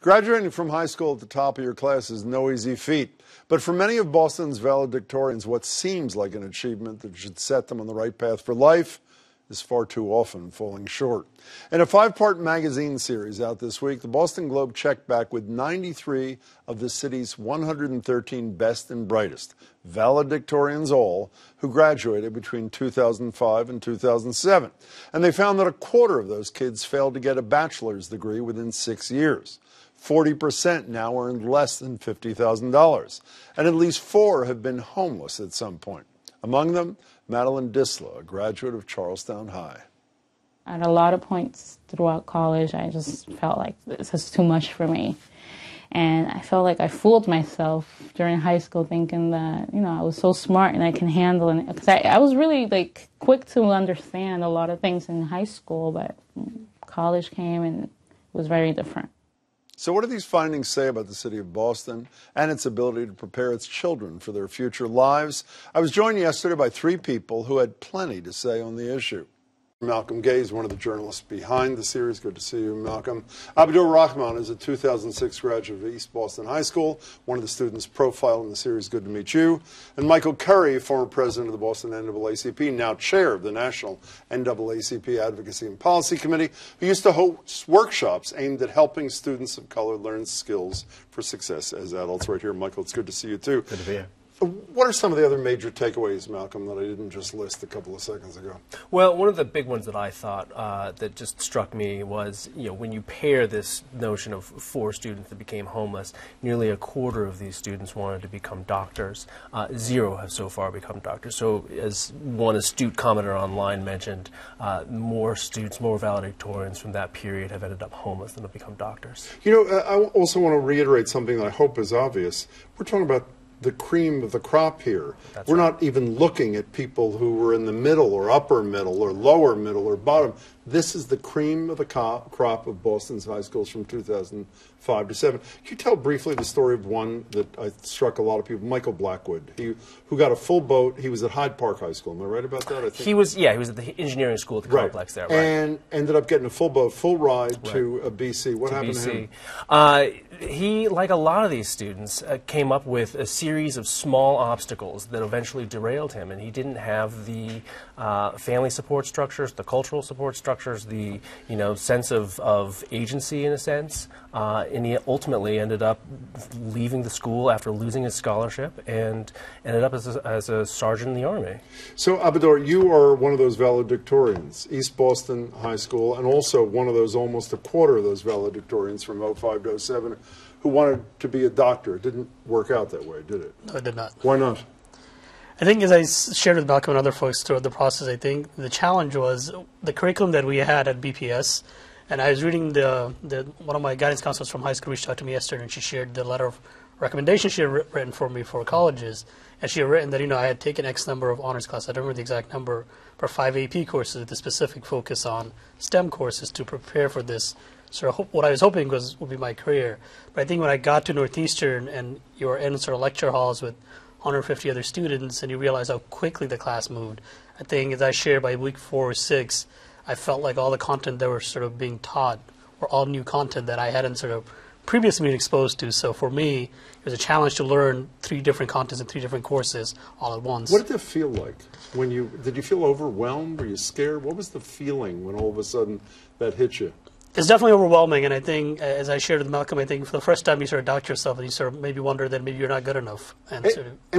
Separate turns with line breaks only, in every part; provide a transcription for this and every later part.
Graduating from high school at the top of your class is no easy feat. But for many of Boston's valedictorians, what seems like an achievement that should set them on the right path for life is far too often falling short. In a 5-part magazine series out this week, the Boston Globe checked back with 93 of the city's 113 best and brightest, valedictorians all, who graduated between 2005 and 2007. And they found that a quarter of those kids failed to get a bachelor's degree within 6 years. 40% now earned less than $50,000, and at least 4 have been homeless at some point. Among them, Madeline Disla, a graduate of Charlestown High.
At a lot of points throughout college, I just felt like this is too much for me. And I felt like I fooled myself during high school thinking that, I was so smart and I can handle it. Because I was really, quick to understand a lot of things in high school, but college came and it was very different.
So what do these findings say about the city of Boston and its ability to prepare its children for their future lives? I was joined yesterday by 3 people who had plenty to say on the issue. Malcolm Gay is one of the journalists behind the series. Good to see you, Malcolm. Abadur Rahman is a 2006 graduate of East Boston High School, one of the students profiled in the series. Good to meet you. And Michael Curry, former president of the Boston NAACP, now chair of the National NAACP Advocacy and Policy Committee, who used to host workshops aimed at helping students of color learn skills for success as adults. Right here, Michael, it's good to see you, too.
Good to be here.
What are some of the other major takeaways, Malcolm, that I didn't just list a couple of seconds ago?
Well, one of the big ones that I thought that just struck me was, when you pair this notion of 4 students that became homeless, nearly a quarter of these students wanted to become doctors. 0 have so far become doctors. So as one astute commenter online mentioned, more students, more valedictorians from that period have ended up homeless than have become doctors.
I also want to reiterate something that I hope is obvious. We're talking about the cream of the crop here. We're not even looking at people who were in the middle or upper middle or lower middle or bottom. This is the cream of the crop of Boston's high schools from 2005 to 7. Can you tell briefly the story of one that struck a lot of people, Michael Blackwood, who got a full boat. He was at Hyde Park High School. Am I right about that? I think.
He was at the engineering school at the complex there. Right.
And ended up getting a full boat, full ride to BC. What happened to him?
He, like a lot of these students, came up with a series of small obstacles that eventually derailed him, and he didn't have the family support structures, the cultural support structures, the sense of agency in a sense, and he ultimately ended up leaving the school after losing his scholarship and ended up as a sergeant in the Army.
So, Abadur, you are one of those valedictorians, East Boston High School, and also one of those, almost a quarter of those valedictorians from 05 to 07 who wanted to be a doctor. It didn't work out that way, did it?
No, it did not.
Why not?
I think, as I shared with Malcolm and other folks throughout the process, I think the challenge was the curriculum that we had at BPS. And I was reading one of my guidance counselors from high school reached out to me yesterday, and she shared the letter of recommendation she had written for me for colleges. And she had written that, I had taken X number of honors classes, I don't remember the exact number, for 5 AP courses with a specific focus on STEM courses to prepare for this. So what I was hoping would be my career. But I think when I got to Northeastern and you were in sort of lecture halls with 150 other students and you realize how quickly the class moved, I think as I shared by week 4 or 6, I felt like all the content that were sort of being taught were all new content that I hadn't sort of previously been exposed to. So for me, it was a challenge to learn 3 different contents in 3 different courses all at once.
What did it feel like? Did you feel overwhelmed? Were you scared? What was the feeling when all of a sudden that hit you?
It's definitely overwhelming, and I think, as I shared with Malcolm, I think for the first time you sort of doubt yourself and you sort of maybe wonder that maybe you're not good enough. And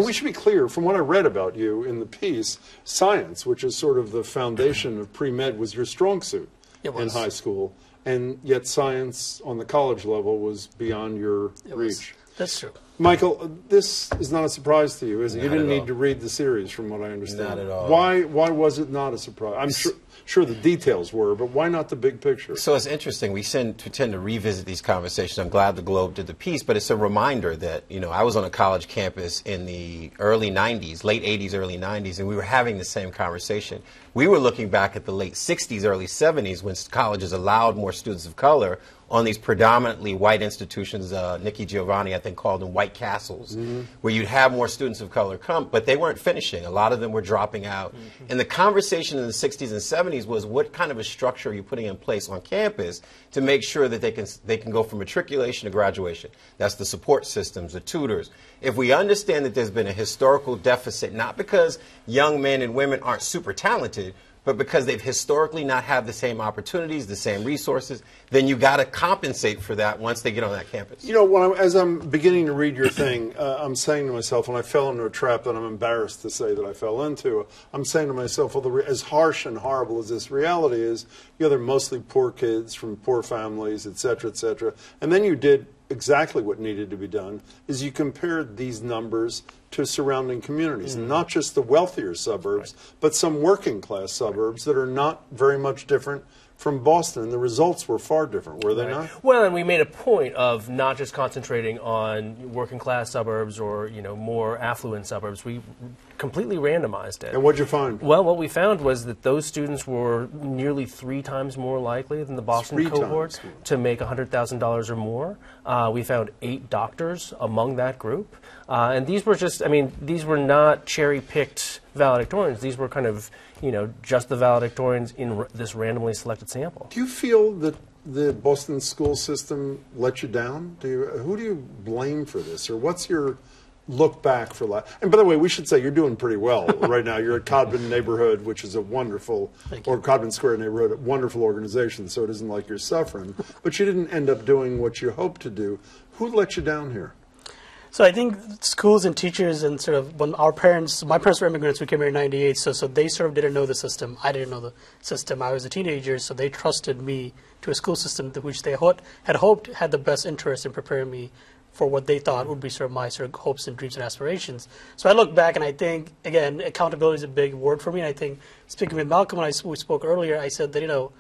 we should be clear, from what I read about you in the piece, science, which is sort of the foundation of pre-med, was your strong suit in high school, and yet science on the college level was beyond your reach.
That's true.
Michael, this is not a surprise to you, is it? You didn't need to read the series, from what I understand.
Not at all.
Why was it not a surprise? I'm sure the details were, but why not the big picture?
So it's interesting. We tend to revisit these conversations. I'm glad the Globe did the piece, but it's a reminder that, I was on a college campus in the early 90s, late 80s, early 90s, and we were having the same conversation. We were looking back at the late 60s, early 70s, when colleges allowed more students of color on these predominantly white institutions. Nikki Giovanni, I think, called them white White Castles, where you'd have more students of color come, but they weren't finishing. A lot of them were dropping out. And the conversation in the 60s and 70s was, what kind of a structure are you putting in place on campus to make sure that they can go from matriculation to graduation? That's the support systems, the tutors. If we understand that there's been a historical deficit, not because young men and women aren't super talented, but because they've historically not had the same opportunities, the same resources, then you got to compensate for that once they get on that campus.
You know, as I'm beginning to read your thing, I'm saying to myself, when I fell into a trap that I'm embarrassed to say that I fell into, I'm saying to myself, well, as harsh and horrible as this reality is, you know, they're mostly poor kids from poor families, et cetera, and then you did exactly what needed to be done, is you compared these numbers to surrounding communities, and not just the wealthier suburbs, but some working class suburbs that are not very much different from Boston, and the results were far different, were they not?
Well, and we made a point of not just concentrating on working class suburbs or, you know, more affluent suburbs. We completely randomized it.
And what'd you find?
Well, what we found was that those students were nearly 3 times more likely than the Boston cohort to make $100,000 or more. We found 8 doctors among that group. And these were just, I mean, these were not cherry-picked valedictorians. These were kind of, you know, just the valedictorians in this randomly selected sample.
Do you feel that the Boston school system let you down? Who do you blame for this? Or what's your look back for life? And by the way, we should say you're doing pretty well right now. You're at Codman neighborhood, which is a wonderful, or Codman Square neighborhood, a wonderful organization, so it isn't like you're suffering. But you didn't end up doing what you hoped to do. Who let you down here?
So I think schools and teachers and sort of when my parents were immigrants, we came here in '98, so they sort of didn't know the system. I didn't know the system. I was a teenager, so they trusted me to a school system which they had hoped had the best interest in preparing me for what they thought would be sort of my sort of hopes and dreams and aspirations. So I look back and I think, again, accountability is a big word for me. And I think, speaking with Malcolm, when we spoke earlier, I said that, you know,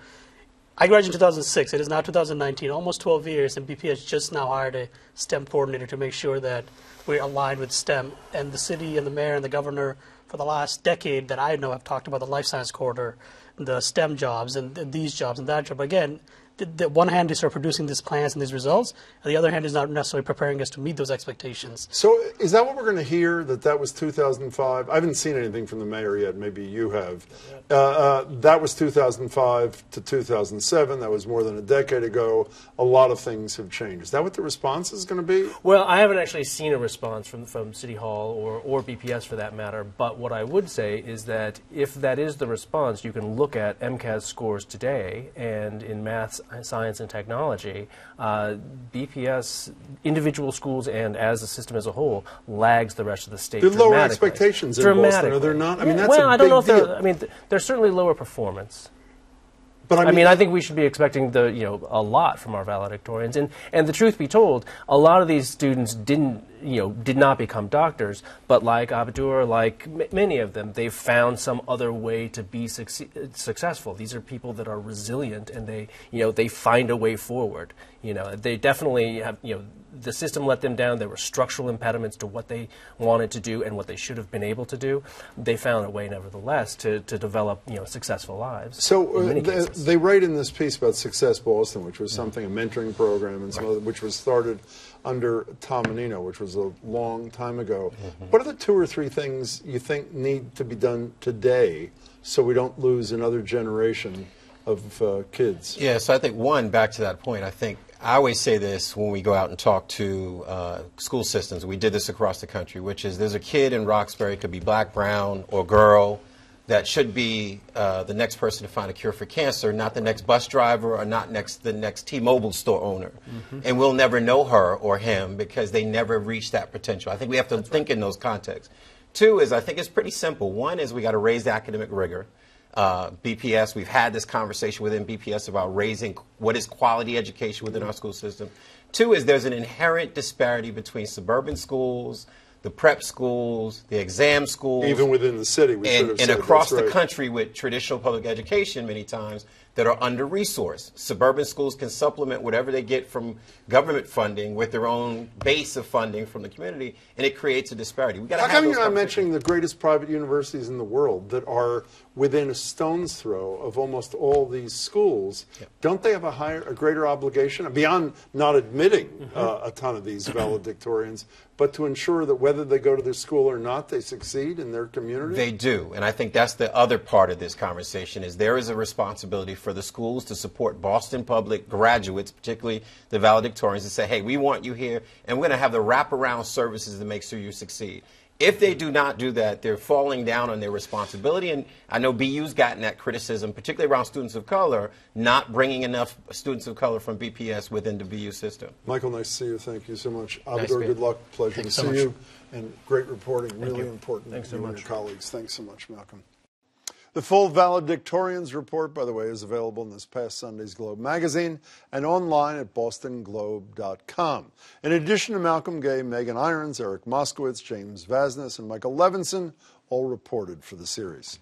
I graduated in 2006. It is now 2019, almost 12 years, and BPS just now hired a STEM coordinator to make sure that we're aligned with STEM. And the city and the mayor and the governor for the last decade that I know have talked about the life science corridor, the STEM jobs, and these jobs and that job. Again, the one hand is sort of producing these plans and these results, and the other hand is not necessarily preparing us to meet those expectations.
So is that what we're going to hear, that was 2005? I haven't seen anything from the mayor yet. Maybe you have. That was 2005 to 2007. That was more than a decade ago. A lot of things have changed. Is that what the response is going to be?
Well, I haven't actually seen a response from City Hall or BPS for that matter, but what I would say is that if that is the response, you can look at MCAS scores today, and in maths, science, and technology, BPS, individual schools and as a system as a whole, lags the rest of the state
dramatically.
There are
lower expectations in Boston, are there not? I mean, that's
well,
a
I don't know
big
if
deal.
I mean, there's certainly lower performance.
But
I mean, I think we should be expecting a lot from our valedictorians, and the truth be told, a lot of these students did not become doctors, but like Abadur, like many of them, they've found some other way to be successful. These are people that are resilient, and they find a way forward. They definitely have, the system let them down. There were structural impediments to what they wanted to do and what they should have been able to do. They found a way, nevertheless, to develop, successful lives.
So they write in this piece about Success Boston, which was something, a mentoring program, and some other, which was started under Tom Menino, which was a long time ago. What are the 2 or 3 things you think need to be done today so we don't lose another generation of kids?
Yeah, so I think, one, back to that point, I always say this when we go out and talk to school systems. We did this across the country, which is there's a kid in Roxbury, could be black, brown, or girl, that should be the next person to find a cure for cancer, not the next bus driver or not the next T-Mobile store owner. And we'll never know her or him because they never reached that potential. I think we have to think in those contexts. 2 is, I think it's pretty simple. 1 is we got to raise the academic rigor. BPS, we've had this conversation within BPS about raising what is quality education within our school system. 2 is there's an inherent disparity between suburban schools, the prep schools, the exam schools.
Even within the city, we should have
and
said
across
that's
the
right.
country with traditional public education many times that are under-resourced. Suburban schools can supplement whatever they get from government funding with their own base of funding from the community, and it creates a disparity. We got to
How
have
come
those
you're not
conversations.
mentioning the greatest private universities in the world that are within a stone's throw of almost all these schools?
Yeah.
Don't they have a greater obligation, beyond not admitting a ton of these valedictorians, but to ensure that whether they go to their school or not, they succeed in their community?
They do, and I think that's the other part of this conversation is there is a responsibility for the schools to support Boston Public graduates, particularly the valedictorians, and say, hey, we want you here, and we're going to have the wraparound services to make sure you succeed. If they do not do that, they're falling down on their responsibility, and I know BU's gotten that criticism, particularly around students of color, not bringing enough students of color from BPS within the BU system.
Michael, nice to see you. Thank you so much.
Nice
Abadur,
to
good
be.
luck. Pleasure to
so
see
much.
you. And great reporting. Really important.
Thanks so
you and
much.
your colleagues. Thanks so much, Malcolm. The full Valedictorians report, by the way, is available in this past Sunday's Globe magazine and online at bostonglobe.com. In addition to Malcolm Gay, Megan Irons, Eric Moskowitz, James Vasnes, and Michael Levinson, all reported for the series.